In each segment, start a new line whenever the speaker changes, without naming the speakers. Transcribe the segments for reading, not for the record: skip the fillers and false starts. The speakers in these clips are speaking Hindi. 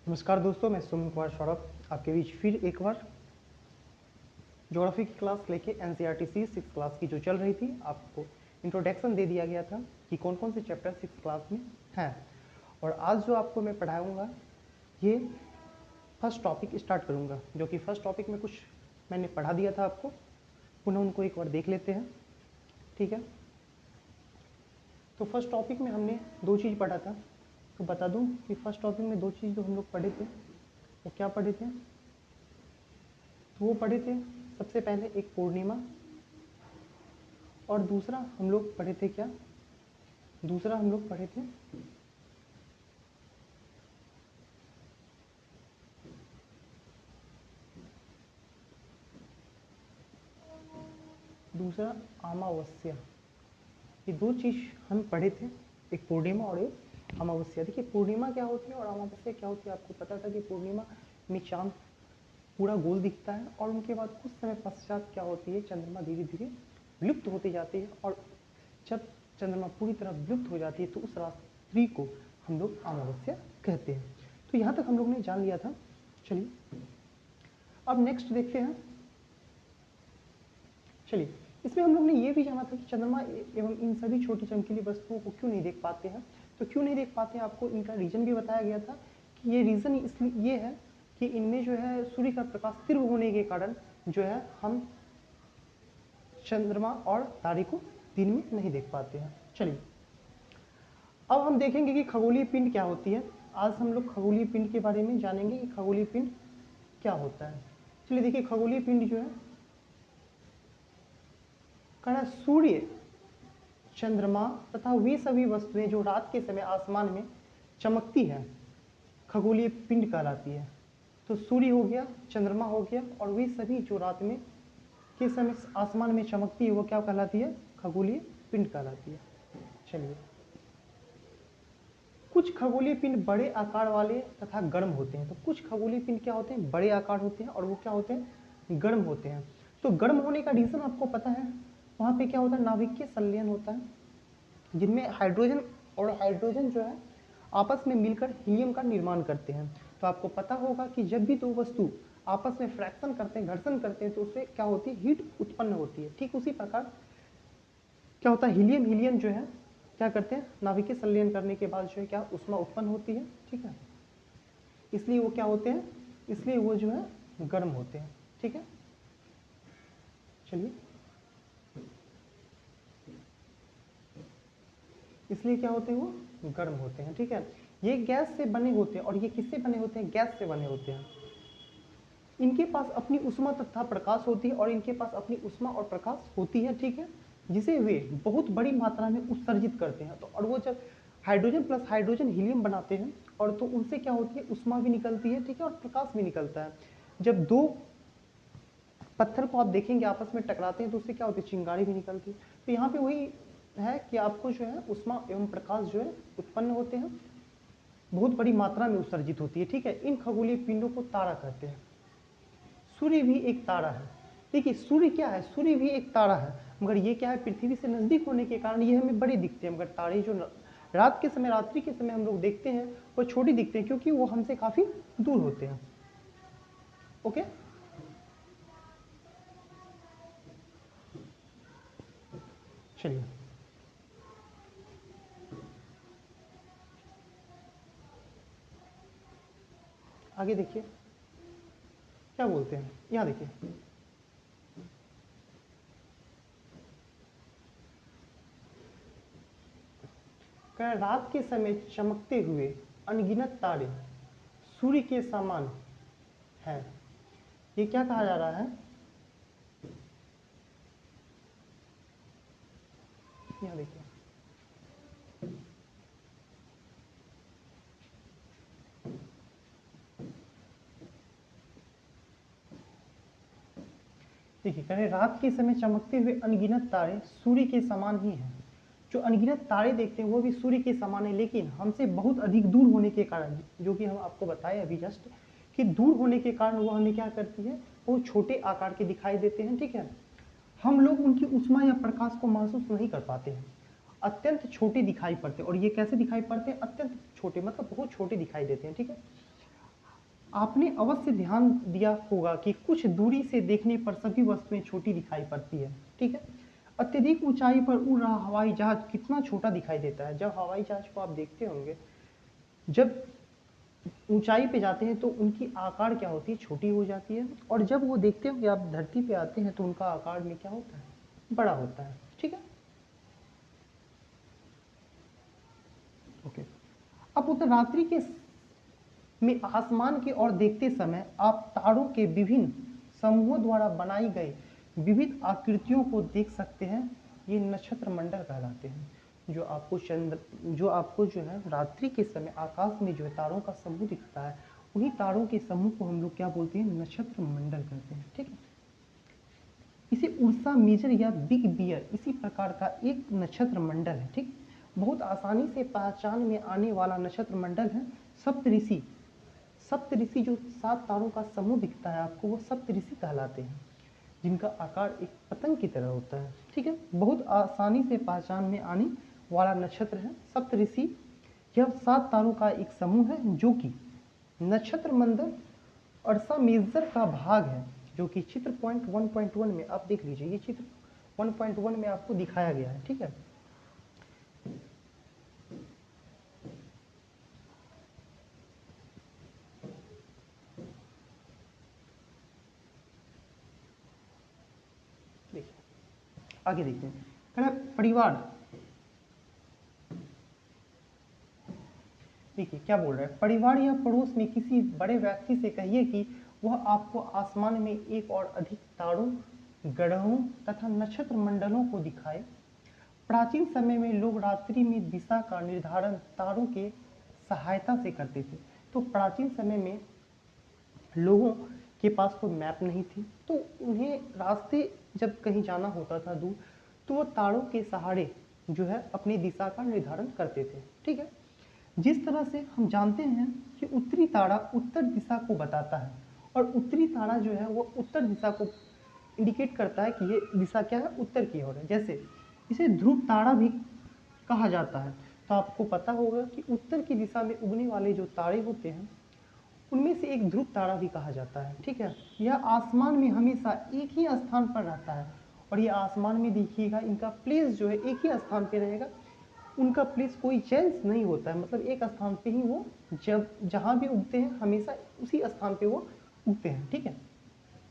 नमस्कार दोस्तों, मैं सुमन कुमार सौरभ आपके बीच फिर एक बार ज्योग्राफी की क्लास लेके एनसीईआरटी सी 6 क्लास की जो चल रही थी, आपको इंट्रोडक्शन दे दिया गया था कि कौन कौन से चैप्टर 6 क्लास में हैं। और आज जो आपको मैं पढ़ाऊंगा ये फर्स्ट टॉपिक स्टार्ट करूंगा, जो कि फर्स्ट टॉपिक में कुछ मैंने पढ़ा दिया था आपको, पुनः उनको एक बार देख लेते हैं। ठीक है, तो फर्स्ट टॉपिक में हमने दो चीज़ पढ़ा था। तो बता दूं कि फर्स्ट टॉपिक में दो चीज़ जो हम लोग पढ़े थे वो क्या पढ़े थे। तो वो पढ़े थे सबसे पहले एक पूर्णिमा, और दूसरा हम लोग पढ़े थे क्या, दूसरा हम लोग पढ़े थे दूसरा अमावस्या। ये दो चीज़ हम पढ़े थे, एक पूर्णिमा और एक अमावस्या। देखिए पूर्णिमा क्या होती है और अमावस्या क्या होती है। आपको पता था कि पूर्णिमा में चांद पूरा गोल दिखता है, और उनके बाद कुछ समय पश्चात क्या होती है, चंद्रमा धीरे धीरे विलुप्त होती जाती है, और जब चंद्रमा पूरी तरह विलुप्त हो जाती है तो उस रात्रि को हम लोग अमावस्या कहते हैं। तो यहाँ तक हम लोग ने जान लिया था। चलिए अब नेक्स्ट देखते हैं। चलिए इसमें हम लोग ने ये भी जाना था कि चंद्रमा एवं इन सभी छोटी चमकीली वस्तुओं को क्यों नहीं देख पाते हैं। तो क्यों नहीं देख पाते हैं, आपको इनका रीज़न भी बताया गया था कि ये रीज़न इसलिए ये है कि इनमें जो है सूर्य का प्रकाश तीव्र होने के कारण जो है हम चंद्रमा और तारे को दिन में नहीं देख पाते हैं। चलिए अब हम देखेंगे कि खगोलीय पिंड क्या होती है। आज हम लोग खगोलीय पिंड के बारे में जानेंगे कि खगोलीय पिंड क्या होता है। चलिए देखिए खगोलीय पिंड जो है कहना सूर्य, चंद्रमा तथा वे सभी वस्तुएं जो रात के समय आसमान में चमकती हैं खगोलीय पिंड कहलाती है। तो सूर्य हो गया, चंद्रमा हो गया, और वे सभी जो रात में के समय आसमान में चमकती है वो क्या कहलाती है, खगोलीय पिंड कहलाती है। चलिए कुछ खगोलीय पिंड बड़े आकार वाले तथा गर्म होते हैं। तो कुछ खगोलीय पिंड क्या होते हैं, बड़े आकार होते हैं, और वो क्या होते हैं, गर्म होते हैं। तो गर्म होने का रीज़न आपको पता है, वहाँ पे क्या होता है, नाभिकीय संलयन होता है, जिनमें हाइड्रोजन और हाइड्रोजन जो है आपस में मिलकर हीलियम का निर्माण करते हैं। तो आपको पता होगा कि जब भी दो वस्तु आपस में फ्रैक्शन करते हैं, घर्षण करते हैं, तो उससे क्या होती है, हीट उत्पन्न होती है। ठीक उसी प्रकार क्या होता है, हीलियम हीलियम जो है क्या करते हैं, नाभिकीय संलयन करने के बाद जो है क्या ऊष्मा उत्पन्न होती है। ठीक है, इसलिए वो क्या होते हैं, इसलिए वो जो है गर्म होते हैं। ठीक है, चलिए इसलिए क्या होते हैं, वो गर्म होते हैं। ठीक है, ये गैस से बने होते हैं, और ये किससे बने होते हैं, गैस से बने होते हैं। इनके पास अपनी ऊष्मा तथा प्रकाश होती है, और इनके पास अपनी ऊष्मा और प्रकाश होती है। ठीक है, जिसे वे बहुत बड़ी मात्रा में उत्सर्जित करते हैं। तो और वो जब हाइड्रोजन प्लस हाइड्रोजन हीलियम बनाते हैं, और तो उनसे क्या होती है, ऊष्मा भी निकलती है। ठीक है, और प्रकाश भी निकलता है। जब दो पत्थर को आप देखेंगे आपस में टकराते हैं तो उससे क्या होती है, चिंगारी भी निकलती है। तो यहाँ पे वही है कि आपको जो है ऊष्मा एवं प्रकाश जो है उत्पन्न होते हैं, बहुत बड़ी मात्रा में उत्सर्जित होती है। ठीक है, इन खगोलीय पिंडों को तारा कहते हैं। सूर्य भी एक तारा है। देखिए सूर्य क्या है, सूर्य भी एक तारा है, मगर ये क्या है, पृथ्वी से नजदीक होने के कारण ये हमें बड़े दिखते हैं। मगर तारे जो रात के समय, रात्रि के समय हम लोग देखते हैं वो छोटे दिखते हैं, क्योंकि वो हमसे काफी दूर होते हैं। ओके, चलिए आगे देखिए क्या बोलते हैं। यहाँ देखिए रात के समय चमकते हुए अनगिनत तारे सूर्य के समान हैं। ये क्या कहा जा रहा है, यहाँ देखिए देखिए कह रहे रात के समय चमकते हुए अनगिनत तारे सूर्य के समान ही हैं। जो अनगिनत तारे देखते हैं वो भी सूर्य के समान है, लेकिन हमसे बहुत अधिक दूर होने के कारण, जो कि हम आपको बताए अभी जस्ट, कि दूर होने के कारण वो हमें क्या करती है, वो छोटे आकार के दिखाई देते हैं। ठीक है, हम लोग उनकी ऊष्मा या प्रकाश को महसूस नहीं कर पाते हैं, अत्यंत छोटे दिखाई पड़ते हैं। और ये कैसे दिखाई पड़ते हैं? अत्यंत छोटे, मतलब बहुत छोटे दिखाई देते हैं। ठीक है, आपने अवश्य ध्यान दिया होगा कि कुछ दूरी से देखने पर सभी वस्तुएं छोटी दिखाई पड़ती है। ठीक है, अत्यधिक ऊंचाई पर उड़ रहा हवाई जहाज कितना छोटा दिखाई देता है। जब हवाई जहाज को आप देखते होंगे, जब ऊंचाई पे जाते हैं तो उनकी आकार क्या होती है? छोटी हो जाती है। और जब वो देखते होंगे आप धरती पे आते हैं तो उनका आकार में क्या होता है? बड़ा होता है। ठीक है, ओके। अब उत्तर रात्रि के में आसमान की ओर देखते समय आप तारों के विभिन्न समूहों द्वारा बनाई गई विविध आकृतियों को देख सकते हैं। ये नक्षत्र मंडल कहलाते हैं। जो आपको जो है रात्रि के समय आकाश में जो है तारों का समूह दिखता है, उन्हीं तारों के समूह को हम लोग क्या बोलते हैं? नक्षत्र मंडल कहते हैं। ठीक है, इसे उर्सा मेजर या बिग बियर इसी प्रकार का एक नक्षत्र मंडल है। ठीक, बहुत आसानी से पहचान में आने वाला नक्षत्र मंडल है सप्तऋषि। सप्तऋषि जो 7 तारों का समूह दिखता है आपको, वो सप्तऋषि कहलाते हैं, जिनका आकार एक पतंग की तरह होता है। ठीक है, बहुत आसानी से पहचान में आने वाला नक्षत्र है सप्तऋषि। यह 7 तारों का एक समूह है जो कि नक्षत्र मंडल अर्सा मेजर का भाग है, जो कि चित्र पॉइंट 1.1 में आप देख लीजिए। ये चित्र 1.1 में आपको दिखाया गया है। ठीक है, देखिए आगे देखते हैं। कह परिवार, देखिए क्या बोल रहा है? परिवार या पड़ोस में किसी बड़े व्यक्ति से कहिए कि वह आपको आसमान में एक और अधिक तारों, ग्रहों तथा नक्षत्र मंडलों को दिखाए। प्राचीन समय में लोग रात्रि में दिशा का निर्धारण तारों के सहायता से करते थे। तो प्राचीन समय में लोगों के पास तो मैप नहीं थी, तो उन्हें रास्ते जब कहीं जाना होता था दूर, तो वो तारों के सहारे जो है अपनी दिशा का निर्धारण करते थे। ठीक है, जिस तरह से हम जानते हैं कि उत्तरी तारा उत्तर दिशा को बताता है, और उत्तरी तारा जो है वो उत्तर दिशा को इंडिकेट करता है कि ये दिशा क्या है? उत्तर की ओर है। जैसे इसे ध्रुव तारा भी कहा जाता है। तो आपको पता होगा कि उत्तर की दिशा में उगने वाले जो तारे होते हैं, उनमें से एक ध्रुव तारा भी कहा जाता है। ठीक है, यह आसमान में हमेशा एक ही स्थान पर रहता है, और ये आसमान में देखिएगा इनका प्लेस जो है एक ही स्थान पे रहेगा, उनका प्लेस कोई चेंज नहीं होता है। मतलब एक स्थान पे ही वो जब जहाँ भी उगते हैं हमेशा उसी स्थान पे वो उगते हैं। ठीक है,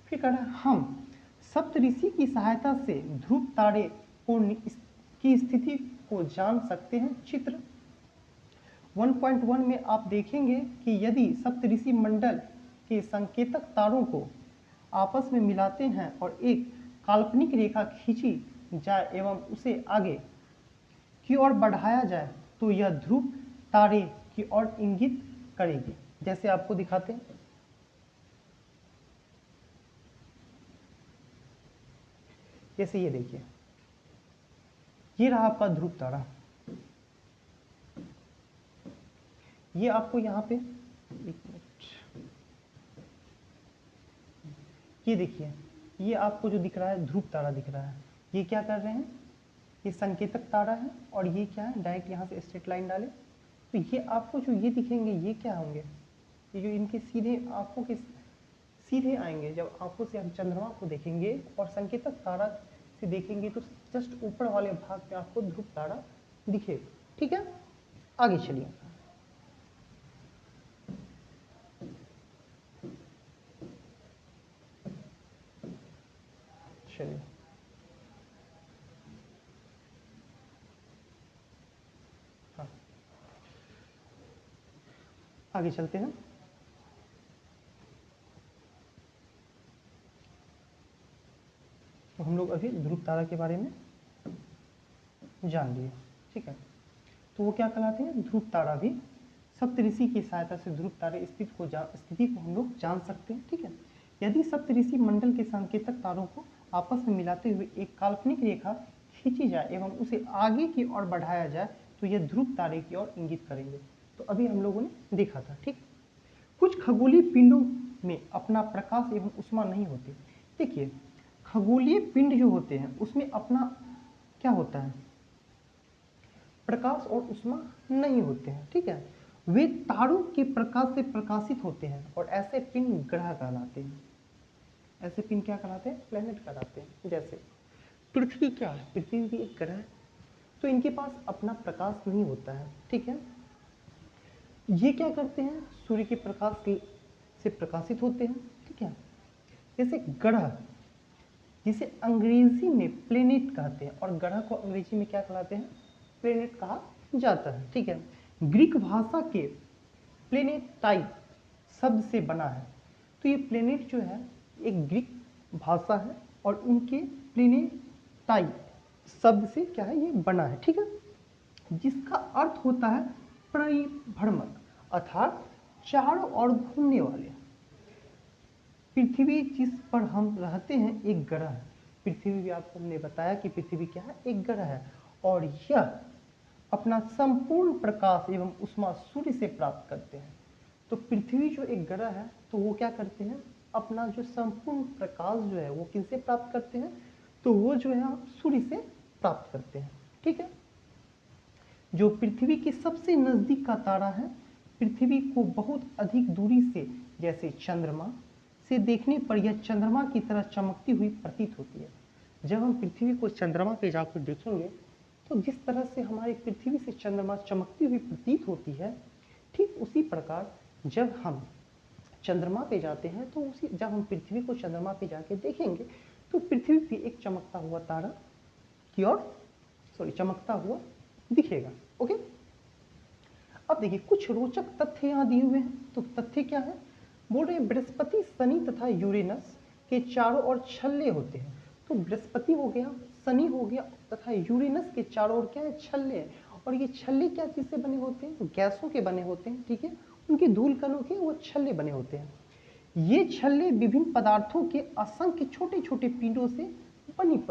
फिर कह रहा है हम सप्तऋषि की सहायता से ध्रुव तारे को की स्थिति को जान सकते हैं। चित्र 1.1 में आप देखेंगे कि यदि सप्तऋषि मंडल के संकेतक तारों को आपस में मिलाते हैं और एक काल्पनिक रेखा खींची जाए एवं उसे आगे की ओर बढ़ाया जाए, तो यह ध्रुव तारे की ओर इंगित करेगी। जैसे आपको दिखाते हैं, जैसे ये देखिए, ये रहा आपका ध्रुव तारा। ये आपको यहाँ पे एक मिनट, ये देखिए, ये आपको जो दिख रहा है ध्रुव तारा दिख रहा है। ये क्या कर रहे हैं? ये संकेतक तारा है, और ये क्या है? डायरेक्ट यहाँ से स्ट्रेट लाइन डाले तो ये आपको जो ये दिखेंगे ये क्या होंगे? ये जो इनके सीधे आंखों के सीधे आएंगे। जब आंखों से हम चंद्रमा को देखेंगे और संकेतक तारा से देखेंगे तो जस्ट ऊपर वाले भाग में आपको ध्रुव तारा दिखेगा। ठीक है, आगे चलिए। चलिए हाँ, आगे चलते हैं। तो हम लोग अभी ध्रुव तारा के बारे में जान लिए। ठीक है, तो वो क्या कहलाते हैं? ध्रुव तारा भी। सप्तऋषि की सहायता से ध्रुव तारे स्थिति को हम लोग जान सकते हैं। ठीक है, यदि सप्तऋषि मंडल के संकेतक तारों को आपस में मिलाते हुए एक काल्पनिक रेखा खींची जाए एवं उसे आगे की ओर बढ़ाया जाए, तो यह ध्रुव तारे की ओर इंगित करेंगे। तो अभी हम लोगों ने देखा था। ठीक, कुछ खगोलीय पिंडों में अपना प्रकाश एवं उष्मा नहीं होती। देखिए, खगोलीय पिंड जो होते हैं उसमें अपना क्या होता है, प्रकाश और उष्मा नहीं होते हैं, ठीक है। वे तारों के प्रकाश से प्रकाशित होते हैं और ऐसे पिंड ग्रह कहलाते हैं। ऐसे पिंड क्या कहलाते हैं, प्लेनेट कहलाते हैं। जैसे पृथ्वी क्या है, पृथ्वी भी एक ग्रह है, तो इनके पास अपना प्रकाश नहीं होता है, ठीक है। ये क्या करते हैं, सूर्य के प्रकाश से प्रकाशित होते हैं, ठीक है। जैसे ग्रह, जिसे अंग्रेजी में प्लेनेट कहते हैं, और ग्रह को अंग्रेजी में क्या कहलाते हैं, प्लेनेट कहा जाता है, ठीक है। ग्रीक भाषा के प्लेनेटाई शब्द से बना है। तो ये प्लेनेट जो है एक ग्रीक भाषा है और उनके प्लेनेटाई शब्द से क्या है, ये बना है, ठीक है, जिसका अर्थ होता है परिभ्रमण, अर्थात चारों ओर घूमने वाले। पृथ्वी जिस पर हम रहते हैं एक ग्रह है। पृथ्वी भी आपको हमने बताया कि पृथ्वी क्या है, एक ग्रह है, और यह अपना संपूर्ण प्रकाश एवं उष्मा सूर्य से प्राप्त करते हैं। तो पृथ्वी जो एक ग्रह है, तो वो क्या करते हैं, अपना जो संपूर्ण प्रकाश जो है वो किससे प्राप्त करते हैं, तो वो जो है सूर्य से प्राप्त करते हैं, ठीक है। जो पृथ्वी के सबसे नजदीक का तारा है, पृथ्वी को बहुत अधिक दूरी से, जैसे चंद्रमा से देखने पर यह चंद्रमा की तरह चमकती हुई प्रतीत होती है। जब हम पृथ्वी को चंद्रमा पे जाकर देखेंगे तो जिस तरह से हमारी पृथ्वी से चंद्रमा चमकती हुई प्रतीत होती है, ठीक उसी प्रकार जब हम चंद्रमा पे जाते हैं तो जब हम पृथ्वी को चंद्रमा पे जाके देखेंगे तो पृथ्वी भी एक चमकता हुआ तारा की ओर चमकता हुआ दिखेगा, ओके। अब देखिए कुछ रोचक तथ्य यहाँ दिए हुए हैं। तो तथ्य क्या है, बोल रहे हैं बृहस्पति, शनि तथा यूरेनस के चारों ओर छल्ले होते हैं। तो बृहस्पति हो गया, शनि हो गया तथा यूरेनस के चारों ओर क्या है, छल्ले हैं। और ये छल्ले क्या चीज से बने होते हैं, गैसों के बने होते हैं, ठीक है। उनके धूल कणों के वो छल्ले बने होते हैं। ये छल्ले विभिन्न पदार्थों के असंख्य छोटे छोटे पिंडों से बनी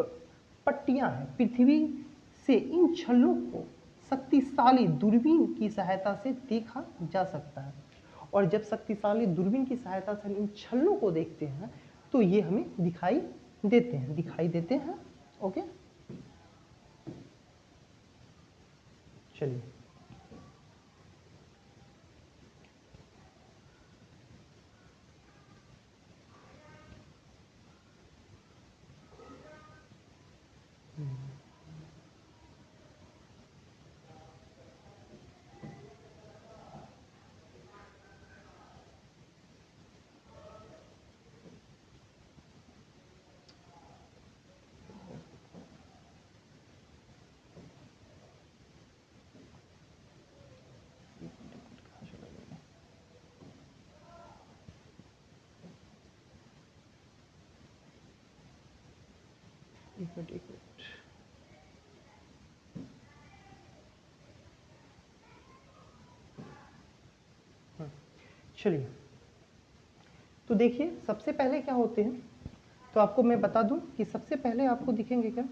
पट्टियां हैं। पृथ्वी से इन छल्लों को शक्तिशाली दूरबीन की सहायता से देखा जा सकता है। और जब शक्तिशाली दूरबीन की सहायता से हम इन छल्लों को देखते हैं तो ये हमें दिखाई देते हैं, ओके। चलिए एक मिनट। चलिए तो देखिए सबसे पहले क्या होते हैं, तो आपको मैं बता दूं कि सबसे पहले आपको दिखेंगे क्या,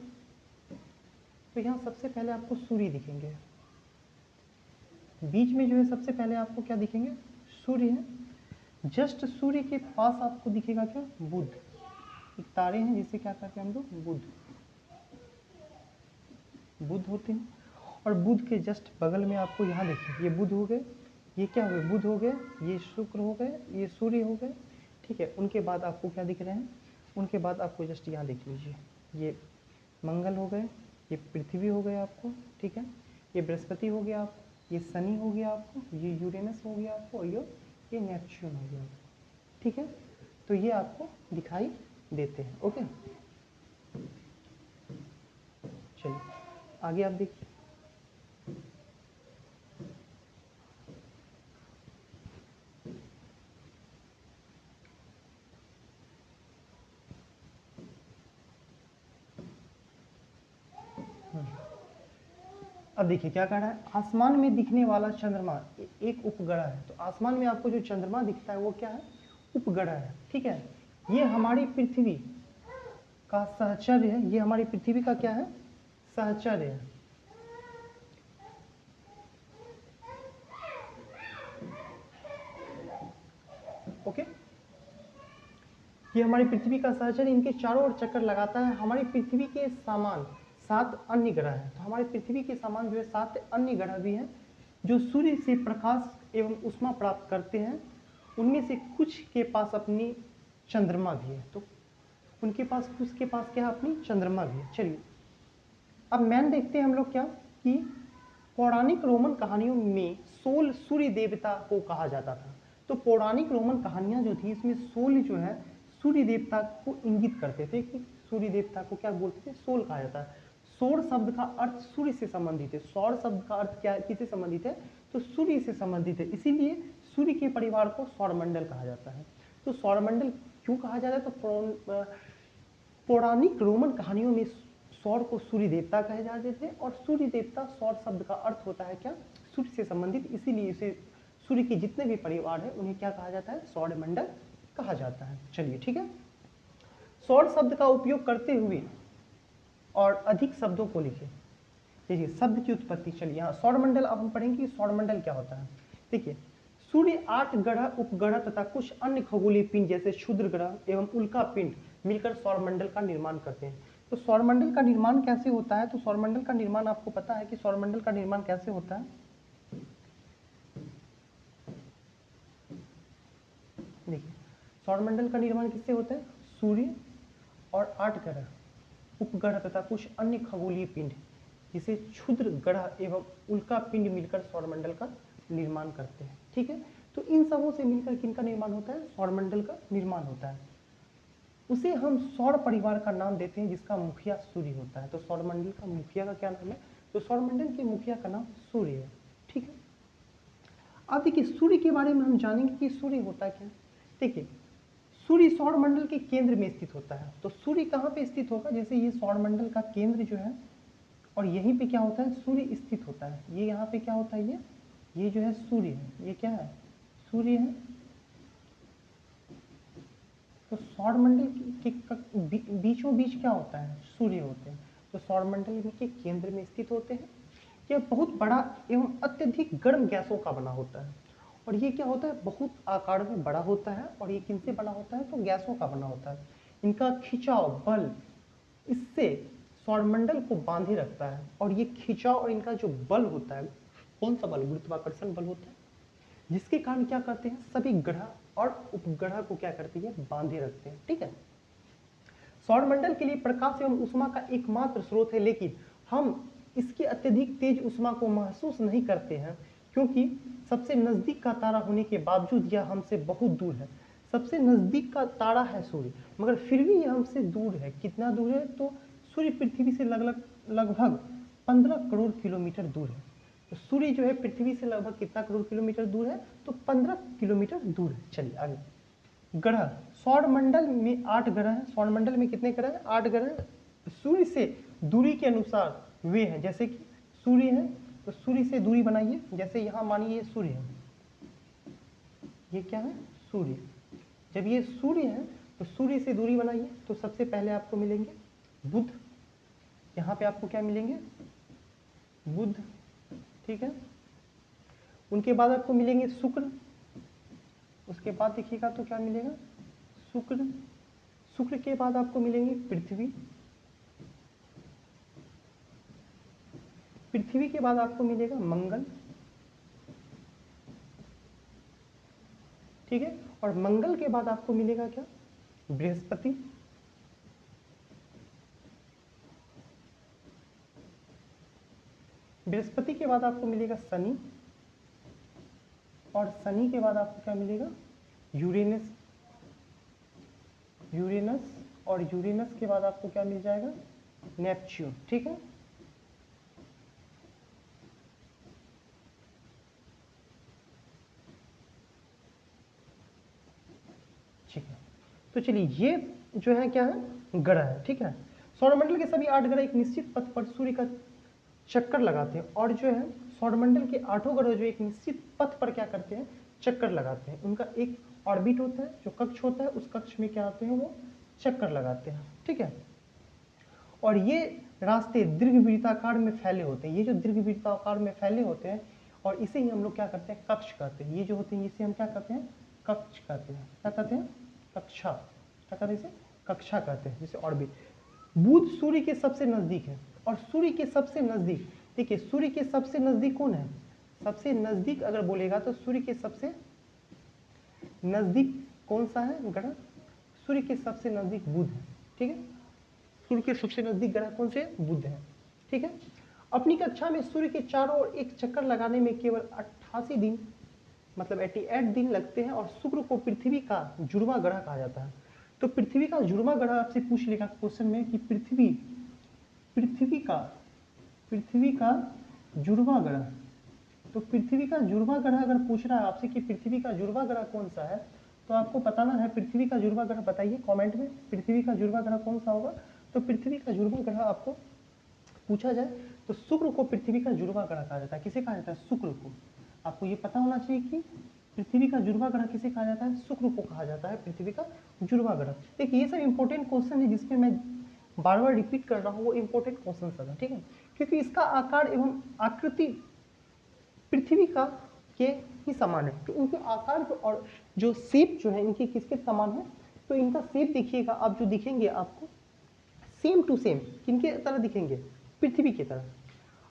तो यहाँ सबसे पहले आपको सूर्य दिखेंगे। बीच में जो है सबसे पहले आपको क्या दिखेंगे, सूर्य है। जस्ट सूर्य के पास आपको दिखेगा क्या, बुध। एक तारे हैं जिसे क्या कहते हैं हम लोग, बुध होते हैं। और बुध के जस्ट बगल में आपको यहाँ देखिए, ये बुध हो गए, ये क्या हो गए, बुध हो गए, ये शुक्र हो गए, ये सूर्य हो गए, ठीक है। उनके बाद आपको क्या दिख रहे हैं, उनके बाद आपको जस्ट यहाँ देख लीजिए, ये मंगल हो गए, ये पृथ्वी हो गए आपको, ठीक है। ये बृहस्पति हो गया आपको, ये शनि हो गया आपको, ये यूरेनस हो गया आपको, और ये नेपच्यून हो गया, ठीक है। तो ये आपको दिखाई देते हैं, ओके। चलिए आगे आप देखिए। अब देखिए क्या कह रहा है, आसमान में दिखने वाला चंद्रमा एक उपग्रह है। तो आसमान में आपको जो चंद्रमा दिखता है वो क्या है, उपग्रह है, ठीक है। ये हमारी पृथ्वी का सहचर्य है, ये हमारी पृथ्वी का क्या है, सहचर्य है। ओके। ये हमारी पृथ्वी का सहचर, इनके चारों ओर चक्कर लगाता है। हमारी पृथ्वी के समान 7 अन्य ग्रह हैं। तो हमारी पृथ्वी के समान जो है 7 अन्य ग्रह भी हैं जो सूर्य से प्रकाश एवं ऊष्मा प्राप्त करते हैं। उनमें से कुछ के पास अपनी चंद्रमा भी है। तो उनके पास, कुछ के पास क्या है, अपनी चंद्रमा भी है। चलिए अब मैन देखते हैं हम लोग क्या कि पौराणिक रोमन कहानियों में सोल सूर्य देवता को कहा जाता था। तो पौराणिक रोमन कहानियां जो थी इसमें सोल जो है सूर्य देवता को इंगित करते थे कि सूर्य देवता को क्या बोलते थे, सोल कहा जाता है। सौर शब्द का अर्थ सूर्य से संबंधित है। सौर शब्द का अर्थ क्या, किससे संबंधित है, तो सूर्य से संबंधित है। इसीलिए सूर्य के परिवार को सौरमंडल कहा जाता है। तो सौरमंडल क्यों कहा जाता है, तो पौराणिक रोमन कहानियों में सौर को सूर्य देवता कहे जाते थे और सूर्य देवता, सौर शब्द का अर्थ होता है क्या, सूर्य से संबंधित, इसीलिए इसे सूर्य के जितने भी परिवार है उन्हें क्या कहा जाता है, सौरमंडल कहा जाता है। चलिए ठीक है, सौर शब्द का उपयोग करते हुए और अधिक शब्दों को लिखे। देखिए शब्द की उत्पत्ति, चलिए यहाँ सौरमंडल अब हम पढ़ेंगे कि सौरमंडल क्या होता है। देखिए सूर्य 8 ग्रह, उपग्रह तथा कुछ अन्य खगोलीय पिंड जैसे क्षुद्र ग्रह एवं उल्का पिंड मिलकर सौरमंडल का निर्माण करते हैं। तो सौरमंडल का निर्माण कैसे होता है, तो सौरमंडल का निर्माण आपको पता है कि सौरमंडल का निर्माण कैसे होता है। देखिए सौरमंडल का निर्माण किससे होता है, सूर्य और 8 ग्रह, उपग्रह तथा कुछ अन्य खगोलीय पिंड जिसे क्षुद्र ग्रह एवं उल्का पिंड मिलकर सौरमंडल का निर्माण करते हैं। ठीक है, तो इन सबों से मिलकर किनका निर्माण होता है, सौरमंडल का निर्माण होता है। उसे हम सौर परिवार का नाम देते हैं जिसका मुखिया सूर्य होता है। तो सौरमंडल का मुखिया का क्या नाम है, तो सौरमंडल के मुखिया का नाम सूर्य है। ठीक है, अब देखिए सूर्य के बारे में हम जानेंगे कि सूर्य होता क्या। देखिए सूर्य सौरमंडल के केंद्र में स्थित होता है। तो सूर्य कहाँ पे स्थित होगा, जैसे ये सौरमंडल का केंद्र जो है और यहीं पे क्या होता है, सूर्य स्थित होता है। ये यहाँ पे क्या होता है, ये जो है सूर्य है, ये क्या है, सूर्य है। तो सौरमंडल के बीचों बीच क्या होता है, सूर्य होते हैं। तो सौरमंडल के केंद्र में स्थित होते हैं। यह बहुत बड़ा एवं अत्यधिक गर्म गैसों का बना होता है और ये क्या होता है, बहुत आकार में बड़ा होता है। और ये किनसे बना होता है, तो गैसों का बना होता है। इनका खिंचाव बल इससे सौरमंडल को बांधे रखता है। और ये खिंचाव और इनका जो बल होता है, कौन सा बल, गुरुत्वाकर्षण बल होता है, जिसके कारण क्या करते हैं, सभी ग्रह और उपग्रह को क्या करती है, बांधे रखते हैं। ठीक है, सौरमंडल के लिए प्रकाश एवं ऊष्मा का एकमात्र स्रोत है, लेकिन हम इसकी अत्यधिक तेज ऊष्मा को महसूस नहीं करते हैं क्योंकि सबसे नजदीक का तारा होने के बावजूद यह हमसे बहुत दूर है। सबसे नजदीक का तारा है सूर्य, मगर फिर भी यह हमसे दूर है। कितना दूर है, तो सूर्य पृथ्वी से लगभग 15 करोड़ किलोमीटर दूर है। तो सूर्य जो है पृथ्वी से लगभग कितना करोड़ किलोमीटर दूर है, तो 15 किलोमीटर दूर है। चलिए आगे, ग्रह, सौरमंडल में 8 ग्रह हैं। सौरमंडल में कितने ग्रह हैं, 8 ग्रह हैं। सूर्य से दूरी के अनुसार वे हैं, जैसे कि सूर्य है तो सूर्य से दूरी बनाइए। जैसे यहाँ मानिए ये सूर्य है, ये क्या है, सूर्य। जब ये सूर्य है तो सूर्य से दूरी बनाइए। तो सबसे पहले आपको मिलेंगे बुध, यहाँ पे आपको क्या मिलेंगे, बुध। ठीक है, उनके बाद आपको मिलेंगे शुक्र। उसके बाद देखिएगा तो क्या मिलेगा, शुक्र। शुक्र के बाद आपको मिलेंगे पृथ्वी। पृथ्वी के बाद आपको मिलेगा मंगल। ठीक है, और मंगल के बाद आपको मिलेगा क्या, बृहस्पति। बृहस्पति के बाद आपको मिलेगा शनि, और शनि के बाद आपको क्या मिलेगा, यूरेनस। यूरेनस, और यूरेनस के बाद आपको क्या मिल जाएगा, नेपच्यून। ठीक है, ठीक है। तो चलिए ये जो है क्या है, ग्रह है। ठीक है, सौरमंडल के सभी 8 ग्रह एक निश्चित पथ पर सूर्य का चक्कर लगाते हैं। और जो है सौरमंडल के 8 ग्रह जो एक निश्चित पथ पर क्या करते हैं, चक्कर लगाते हैं। उनका एक ऑर्बिट होता है, जो कक्ष होता है, उस कक्ष में क्या होते हैं, वो चक्कर लगाते हैं। ठीक है, और ये रास्ते दीर्घवृत्ताकार में फैले होते हैं। ये जो दीर्घवृत्ताकार में फैले होते हैं, और इसे ही हम लोग क्या करते हैं, कक्ष कहते हैं। ये जो होते हैं इसे हम क्या कहते हैं, कक्ष कहते हैं। क्या कहते हैं, कक्षा। क्या कहते हैं इसे, कक्षा कहते हैं, जिसे ऑर्बिट। बुध सूर्य के सबसे नजदीक है, और सूर्य के सबसे नजदीक, देखिए सूर्य के सबसे नजदीक कौन है, सबसे नजदीक अगर बोलेगा तो सूर्य के सबसे नजदीक कौन सा है ग्रह, सूर्य के सबसे नजदीक बुध है, ठीक है। सूर्य के सबसे नजदीक ग्रह कौन से, बुध है, ठीक है। अपनी कक्षा में सूर्य के चारों ओर एक चक्कर लगाने में केवल 88 दिन मतलब 88 दिन लगते हैं, और शुक्र को पृथ्वी का जुड़वा ग्रह कहा जाता है। तो पृथ्वी का जुड़वा ग्रह आपसे पूछ लेगा क्वेश्चन में कि पृथ्वी का जुड़वा ग्रह, तो पृथ्वी का जुड़वा ग्रह अगर पूछ रहा है आपसे कि पृथ्वी का जुड़वा ग्रह कौन सा है, तो आपको बताना है पृथ्वी का जुड़वा ग्रह, बताइए कमेंट में पृथ्वी का जुड़वा ग्रह कौन सा होगा। तो पृथ्वी का जुड़वा ग्रह आपको पूछा जाए तो शुक्र को पृथ्वी का जुड़वा ग्रह कहा जाता है। किसे कहा जाता है, शुक्र को। आपको ये पता होना चाहिए कि पृथ्वी का जुड़वा ग्रह किसे कहा जाता है, शुक्र को कहा जाता है पृथ्वी का जुड़वा ग्रह। देखिए ये सब इंपॉर्टेंट क्वेश्चन है जिसमें मैं बार बार रिपीट कर रहा हूँ, वो इंपॉर्टेंट क्वेश्चन सब है, ठीक है। क्योंकि इसका आकार एवं आकृति पृथ्वी का के ही समान है, तो इनके आकार और जो शेप जो है इनके किसके समान है, तो इनका शेप देखिएगा आप, जो दिखेंगे आपको सेम टू सेम किनके तरह दिखेंगे, पृथ्वी की तरह।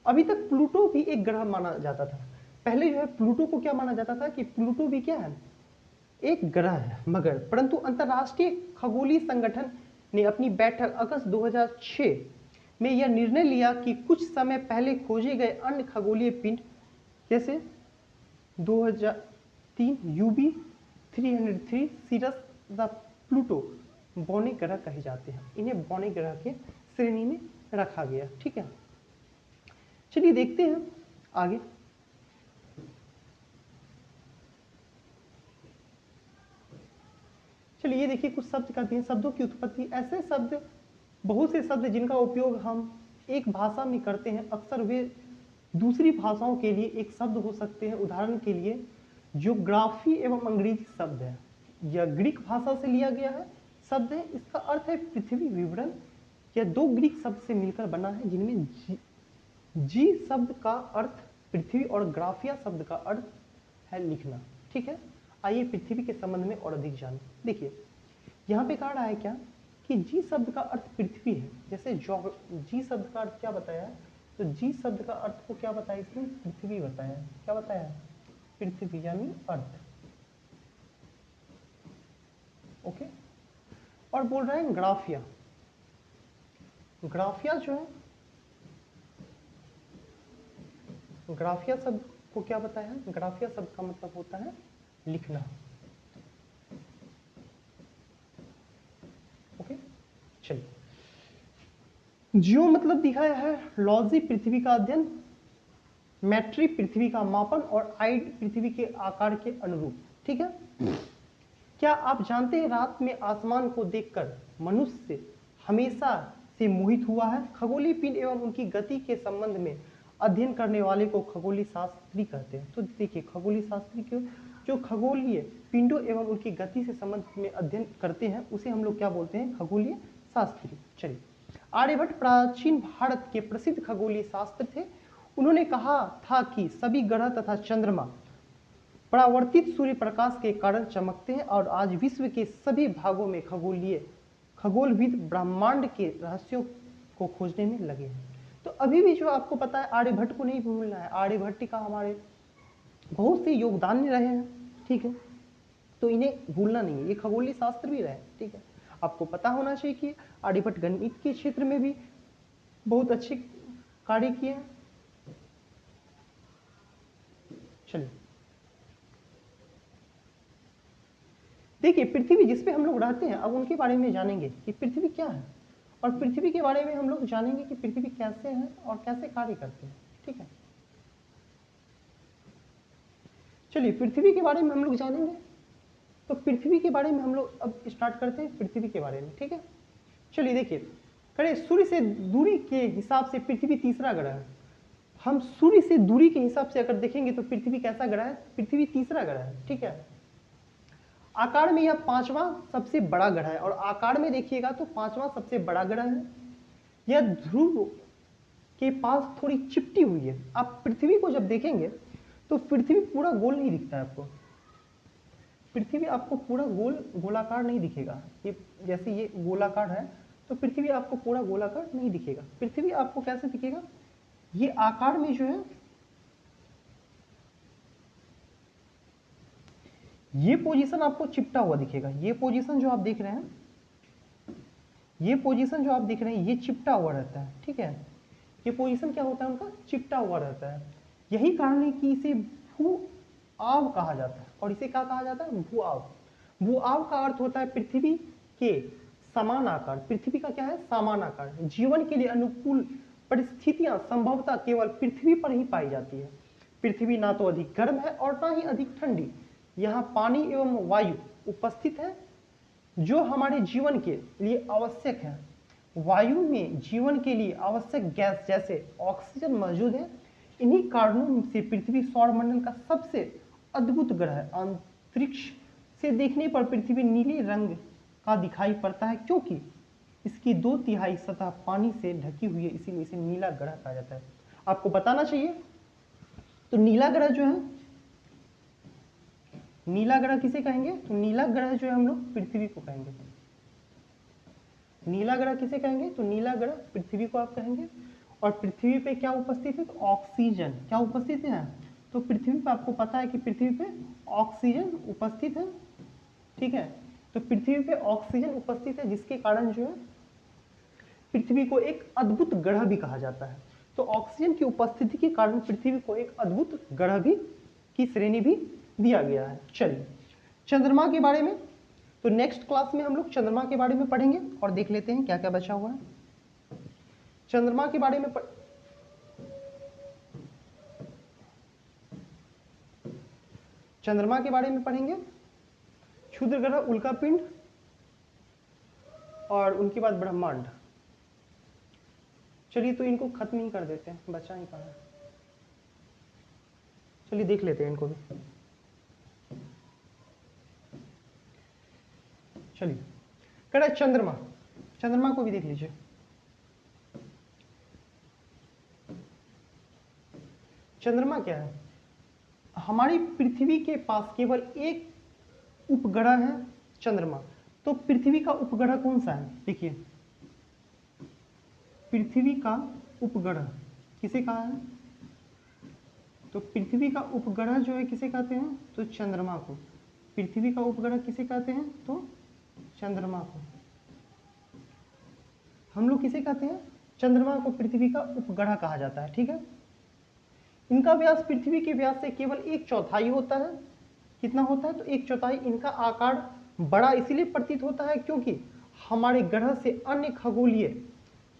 अभी तक प्लूटो भी एक ग्रह माना जाता था, पहले जो है प्लूटो को क्या माना जाता था कि प्लूटो भी क्या है, एक ग्रह है, मगर परंतु अंतर्राष्ट्रीय खगोलीय संगठन ने अपनी बैठक अगस्त 2006 में यह निर्णय लिया कि कुछ समय पहले खोजे गए अन्य खगोलीय पिंड जैसे 2003 UB 303 सीरस द प्लूटो बौने ग्रह कहे जाते हैं, इन्हें बौने ग्रह के श्रेणी में रखा गया, ठीक है। चलिए देखते हैं आगे। चलिए ये देखिए कुछ शब्द कहते हैं, शब्दों की उत्पत्ति। ऐसे शब्द, बहुत से शब्द जिनका उपयोग हम एक भाषा में करते हैं, अक्सर वे दूसरी भाषाओं के लिए एक शब्द हो सकते हैं। उदाहरण के लिए ज्योग्राफी एवं अंग्रेजी शब्द है, यह ग्रीक भाषा से लिया गया है शब्द है, इसका अर्थ है पृथ्वी विवरण। यह दो ग्रीक शब्द से मिलकर बना है, जिनमें जी शब्द का अर्थ पृथ्वी और ग्राफिया शब्द का अर्थ है लिखना, ठीक है। आइए पृथ्वी के संबंध में और अधिक जानें। देखिए यहाँ पे कहा रहा है क्या कि जी शब्द का अर्थ पृथ्वी है, जैसे जी शब्द का अर्थ क्या बताया है, तो जी शब्द का अर्थ को क्या बताया इसने, पृथ्वी बताया है। क्या बताया है, पृथ्वी यानी अर्थ, ओके। और बोल रहे हैं ग्राफिया, ग्राफिया जो है, ग्राफिया शब्द को क्या बताया है, ग्राफिया शब्द का मतलब होता है लिखना, ओके। चलिए जियो मतलब दिखाया है लॉजी पृथ्वी का अध्ययन, मैट्री पृथ्वी का मापन, और आइड पृथ्वी के आकार के अनुरूप, ठीक है। क्या आप जानते हैं रात में आसमान को देखकर मनुष्य हमेशा से मोहित हुआ है। खगोलीय पिंड एवं उनकी गति के संबंध में अध्ययन करने वाले को खगोलीय शास्त्री कहते हैं। तो देखिए खगोलीय शास्त्री क्यों, जो खगोलीय पिंडों एवं उनकी गति से संबंध में अध्ययन करते हैं उसे हम लोग क्या बोलते हैं, खगोलीय शास्त्री। चलिए आर्यभट्ट प्राचीन भारत के प्रसिद्ध खगोलीय शास्त्र थे। उन्होंने कहा था कि सभी ग्रह तथा चंद्रमा परावर्तित सूर्य प्रकाश के कारण चमकते हैं, और आज विश्व के सभी भागों में खगोलविद ब्रह्मांड के रहस्यों को खोजने में लगे हैं। तो अभी भी जो आपको पता है, आर्यभट्ट को नहीं भूलना है, आर्यभट्ट का हमारे बहुत से योगदान रहे हैं, ठीक है, तो इन्हें भूलना नहीं है, ये खगोलीय शास्त्र भी रहे, ठीक है। आपको पता होना चाहिए कि आर्यभट्ट गणित के क्षेत्र में भी बहुत अच्छे कार्य किए हैं। चलिए देखिए पृथ्वी जिस पे हम लोग रहते हैं, अब उनके बारे में जानेंगे कि पृथ्वी क्या है, और पृथ्वी के बारे में हम लोग जानेंगे कि पृथ्वी कैसे है और कैसे कार्य करते हैं, ठीक है। चलिए पृथ्वी के बारे में हम लोग जानेंगे, तो पृथ्वी के बारे में हम लोग अब स्टार्ट करते हैं पृथ्वी के बारे में, ठीक है। चलिए देखिए करें, सूर्य से दूरी के हिसाब से पृथ्वी तीसरा ग्रह है। हम सूर्य से दूरी के हिसाब से अगर देखेंगे तो पृथ्वी कैसा ग्रह है, पृथ्वी तीसरा ग्रह है, ठीक है। आकार में यह पांचवा सबसे बड़ा ग्रह है, और आकार में देखिएगा तो पांचवा सबसे बड़ा ग्रह है। यह ध्रुव के पास थोड़ी चिपटी हुई है। आप पृथ्वी को जब देखेंगे तो पृथ्वी पूरा गोल नहीं दिखता है आपको, पृथ्वी आपको पूरा गोलाकार नहीं दिखेगा। ये जैसे ये गोलाकार है तो पृथ्वी आपको पूरा गोलाकार नहीं दिखेगा। पृथ्वी आपको कैसे दिखेगा, ये आकार में जो है, ये पोजीशन आपको चिपटा हुआ दिखेगा। ये पोजीशन जो आप देख रहे हैं, ये पोजीशन जो आप देख रहे हैं, ये चिपटा हुआ रहता है, ठीक है। ये पोजीशन क्या होता है उनका, चिपटा हुआ रहता है। यही कारण है कि इसे भू आव कहा जाता है। और इसे क्या कहा जाता है, भू आव। भू आव का अर्थ होता है पृथ्वी के समान आकार। पृथ्वी का क्या है, समान आकार। जीवन के लिए अनुकूल परिस्थितियां संभवतः केवल पृथ्वी पर ही पाई जाती है। पृथ्वी ना तो अधिक गर्म है और ना ही अधिक ठंडी। यहाँ पानी एवं वायु उपस्थित है जो हमारे जीवन के लिए आवश्यक है। वायु में जीवन के लिए आवश्यक गैस जैसे ऑक्सीजन मौजूद है। इन्हीं कारणों से पृथ्वी सौरमंडल का सबसे अद्भुत ग्रह है। अंतरिक्ष से देखने पर पृथ्वी नीले रंग का दिखाई पड़ता है क्योंकि इसकी 2/3 सतह पानी से ढकी हुई है, इसीलिए इसे नीला ग्रह कहा जाता है। आपको बताना चाहिए। तो नीला ग्रह जो है, नीला ग्रह किसे कहेंगे, तो नीला ग्रह जो है हम लोग पृथ्वी को कहेंगे। नीला ग्रह किसे कहेंगे, तो नीला ग्रह पृथ्वी को आप कहेंगे। और पृथ्वी पे क्या उपस्थित है, तो ऑक्सीजन क्या उपस्थित है, तो पृथ्वी पे आपको पता है कि पृथ्वी पे ऑक्सीजन उपस्थित है, ठीक है। तो पृथ्वी पे ऑक्सीजन उपस्थित है जिसके कारण जो है पृथ्वी को एक अद्भुत ग्रह भी कहा जाता है। तो ऑक्सीजन की उपस्थिति के कारण पृथ्वी को एक अद्भुत ग्रह भी की श्रेणी भी दिया गया है। चलिए चंद्रमा के बारे में, तो नेक्स्ट क्लास में हम लोग चंद्रमा के बारे में पढ़ेंगे और देख लेते हैं क्या क्या बचा हुआ है। चंद्रमा के बारे में चंद्रमा के बारे में पढ़ेंगे, क्षुद्र ग्रह, उल्कापिंड और उनके बाद ब्रह्मांड। चलिए तो इनको खत्म ही कर देते हैं, बचा ही कहाँ है। चलिए देख लेते हैं इनको भी। चलिए कह रहा है चंद्रमा, चंद्रमा को भी देख लीजिए। चंद्रमा क्या है, हमारी पृथ्वी के पास केवल एक उपग्रह है चंद्रमा। तो पृथ्वी का उपग्रह कौन सा है, देखिए पृथ्वी का उपग्रह किसे कहा है, तो पृथ्वी का उपग्रह जो है किसे कहते हैं, तो चंद्रमा को। पृथ्वी का उपग्रह किसे कहते हैं, तो चंद्रमा को। हम लोग किसे कहते हैं, चंद्रमा को पृथ्वी का उपग्रह कहा जाता है, ठीक है। इनका व्यास पृथ्वी के व्यास से केवल 1/4 होता है। कितना होता है, तो 1/4। इनका आकार बड़ा इसीलिए प्रतीत होता है क्योंकि हमारे ग्रह से अन्य खगोलीय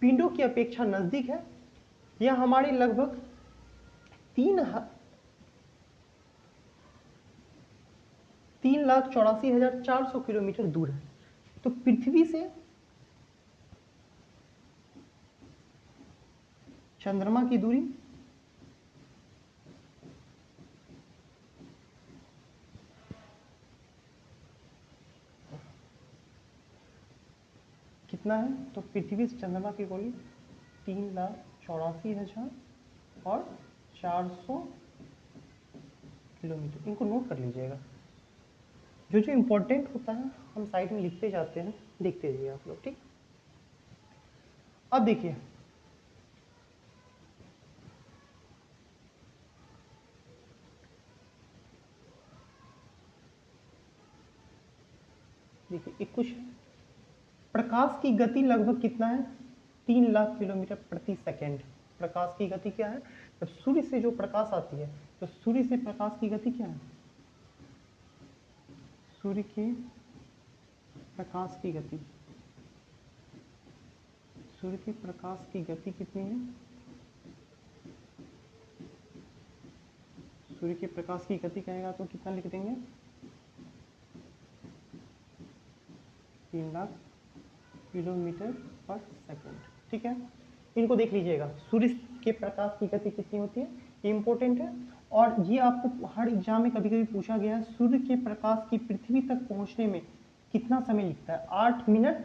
पिंडों की अपेक्षा नजदीक है। यह हमारे लगभग 3,84,400 किलोमीटर दूर है। तो पृथ्वी से चंद्रमा की दूरी कितना है, तो पृथ्वी से चंद्रमा की दूरी 3,84,400 किलोमीटर। इनको नोट कर लीजिएगा। जो जो इम्पोर्टेंट होता है हम साइड में लिखते जाते हैं, देखते जाइए आप लोग, ठीक। अब देखिए एक कुछ प्रकाश की गति लगभग कितना है, 3 लाख किलोमीटर प्रति सेकेंड। प्रकाश की गति क्या है, जब सूर्य से जो प्रकाश आती है, तो सूर्य से प्रकाश की गति क्या है, सूर्य के प्रकाश की गति, सूर्य के प्रकाश की गति कितनी है, सूर्य के प्रकाश की गति कहेगा तो कितना लिख देंगे, 3 लाख किलोमीटर पर सेकेंड, ठीक है। इनको देख लीजिएगा, सूर्य के प्रकाश की गति कितनी होती है, ये इंपॉर्टेंट है। और ये आपको हर एग्जाम में कभी कभी पूछा गया है, सूर्य के प्रकाश की पृथ्वी तक पहुंचने में कितना समय लगता है, 8 मिनट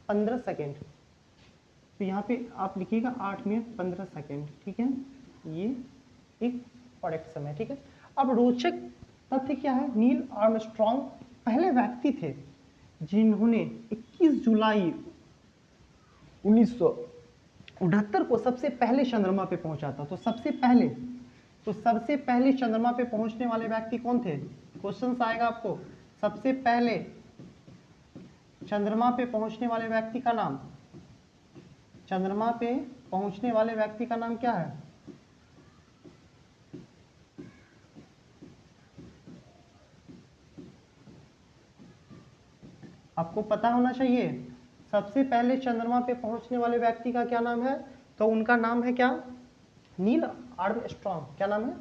15 सेकेंड। तो यहाँ पे आप लिखिएगा 8 मिनट 15 सेकेंड, ठीक है। ये एक करेक्ट समय, ठीक है। अब रोचक तथ्य क्या है, नील आर्मस्ट्रॉन्ग पहले व्यक्ति थे जिन्होंने 21 जुलाई 1969 को सबसे पहले चंद्रमा पे पहुंचा था। तो सबसे पहले चंद्रमा पे पहुंचने वाले व्यक्ति कौन थे? क्वेश्चन आएगा आपको, सबसे पहले चंद्रमा पे पहुंचने वाले व्यक्ति का नाम, चंद्रमा पे पहुंचने वाले व्यक्ति का नाम क्या है? आपको पता होना चाहिए। सबसे पहले चंद्रमा पे पहुंचने वाले व्यक्ति का क्या नाम है? तो उनका नाम है क्या? Neil Armstrong. क्या नाम है?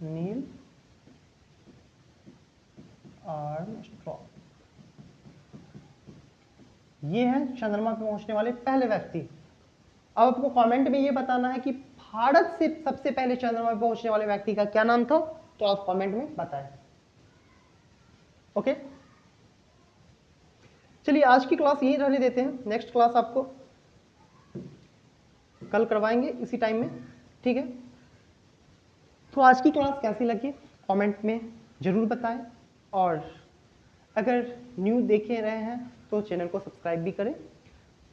Neil Armstrong. ये है चंद्रमा पे पहुंचने वाले पहले व्यक्ति। अब आपको कमेंट में ये बताना है कि भारत से सबसे पहले चंद्रमा पे पहुंचने वाले व्यक्ति का क्या नाम था, तो आप कमेंट में बताएं। ओके, चलिए आज की क्लास यही रहने देते हैं। नेक्स्ट क्लास आपको कल करवाएंगे इसी टाइम में, ठीक है? तो आज की क्लास कैसी लगी कमेंट में जरूर बताएं, और अगर न्यू देखे रहे हैं तो चैनल को सब्सक्राइब भी करें।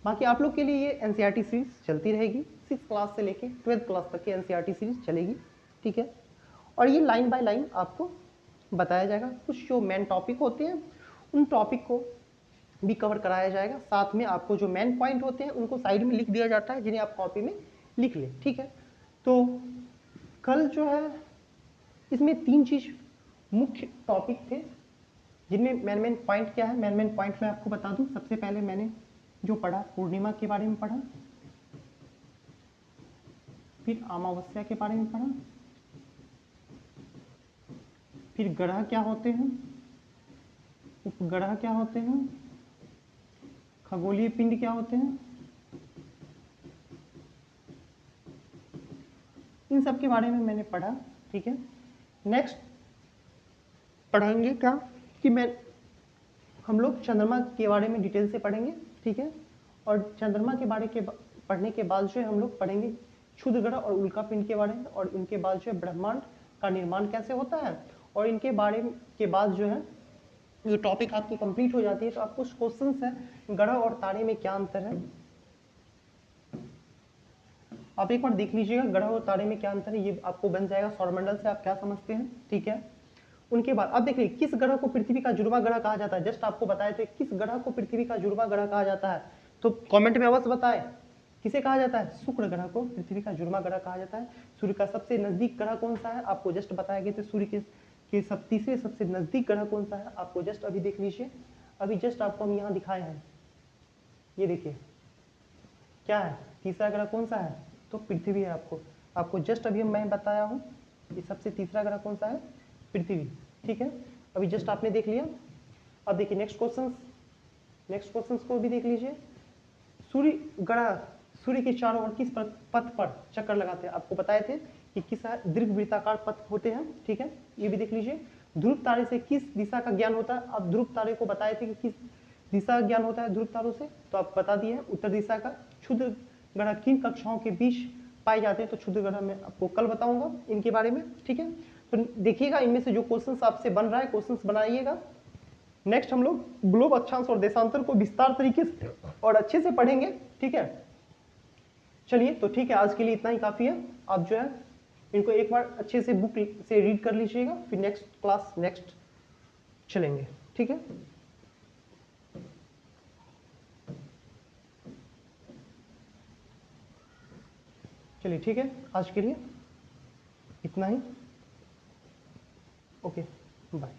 बाकी आप लोग के लिए ये एनसीईआरटी सीरीज चलती रहेगी, 6 क्लास से लेके 12th क्लास तक की एनसीईआरटी सीरीज चलेगी, ठीक है? और ये लाइन बाय लाइन आपको बताया जाएगा। कुछ जो मेन टॉपिक होते हैं उन टॉपिक को भी कवर कराया जाएगा। साथ में आपको जो मेन पॉइंट होते हैं उनको साइड में लिख दिया जाता है, जिन्हें आप कॉपी में लिख लें, ठीक है? तो कल जो है इसमें 3 चीज मुख्य टॉपिक थे, जिनमें मेन पॉइंट क्या है, मेन पॉइंट मैं आपको बता दूं। सबसे पहले मैंने जो पढ़ा पूर्णिमा के बारे में पढ़ा, फिर अमावस्या के बारे में पढ़ा, फिर ग्रह क्या होते हैं, उपग्रह क्या होते हैं, खगोलीय पिंड क्या होते हैं, इन सब के बारे में मैंने पढ़ा, ठीक है? नेक्स्ट पढ़ेंगे क्या कि हम लोग चंद्रमा के बारे में डिटेल से पढ़ेंगे, ठीक है? और चंद्रमा के बारे के पढ़ने के बाद जो है हम लोग पढ़ेंगे क्षुद्र ग्रह और उल्का पिंड के बारे में, और इनके बाद जो है ब्रह्मांड का निर्माण कैसे होता है, और इनके बारे के बाद जो है ये टॉपिक आपकी कंप्लीट हो जाती है। तो आपको क्वेश्चन है ग्रह और तारे में क्या अंतर है, आप एक बार देख लीजिएगा ग्रह और तारे में क्या अंतर है। ये आपको बन जाएगा सौरमंडल से आप क्या समझते हैं, ठीक है? उनके बाद अब देखिए किस ग्रह को पृथ्वी का जुड़वा ग्रह कहा जाता है। जस्ट आपको बताए थे किस ग्रह को पृथ्वी का जुड़वा ग्रह कहा जाता है, तो कमेंट में अवश्य बताएं किसे कहा जाता है। शुक्र ग्रह को पृथ्वी का जुड़वा ग्रह कहा जाता है। सूर्य का सबसे नजदीक ग्रह कौन सा है, आपको जस्ट बताया गया था। सूर्य के तीसरे सबसे नजदीक ग्रह कौन सा है, आपको जस्ट अभी देख लीजिए। अभी जस्ट आपको हम यहाँ दिखाए हैं, ये देखिए क्या है, तीसरा ग्रह कौन सा है, तो पृथ्वी है। आपको जस्ट अभी मैं बताया हूँ कि सबसे तीसरा ग्रह कौन सा है, पृथ्वी, ठीक है? अभी जस्ट आपने देख लिया। अब देखिए नेक्स्ट क्वेश्चन को भी देख लीजिए। सूर्य के चारों ओर किस पथ पर चक्कर लगाते हैं, आपको बताए थे कि किस दीर्घवृत्ताकार पथ होते हैं, ठीक है? ये भी देख लीजिए। ध्रुव तारे से किस दिशा का ज्ञान होता है, आप ध्रुव तारे को बताए थे कि किस दिशा का ज्ञान होता है ध्रुव तारों से, तो आप बता दिए उत्तर दिशा का। क्षुद्र ग्रह किन कक्षाओं के बीच पाए जाते हैं, तो क्षुद्र ग्रह में आपको कल बताऊंगा इनके बारे में, ठीक है? तो देखिएगा इनमें से जो क्वेश्चंस आपसे बन रहा है क्वेश्चंस बनाइएगा। नेक्स्ट हम लोग ग्लोब अक्षांश और देशांतर को विस्तार तरीके से और अच्छे से पढ़ेंगे, ठीक है? चलिए तो ठीक है, आज के लिए इतना ही काफी है। आप जो है इनको एक बार अच्छे से बुक से रीड कर लीजिएगा, फिर नेक्स्ट चलेंगे, ठीक है? चलिए ठीक है, आज के लिए इतना ही। Okay, bye.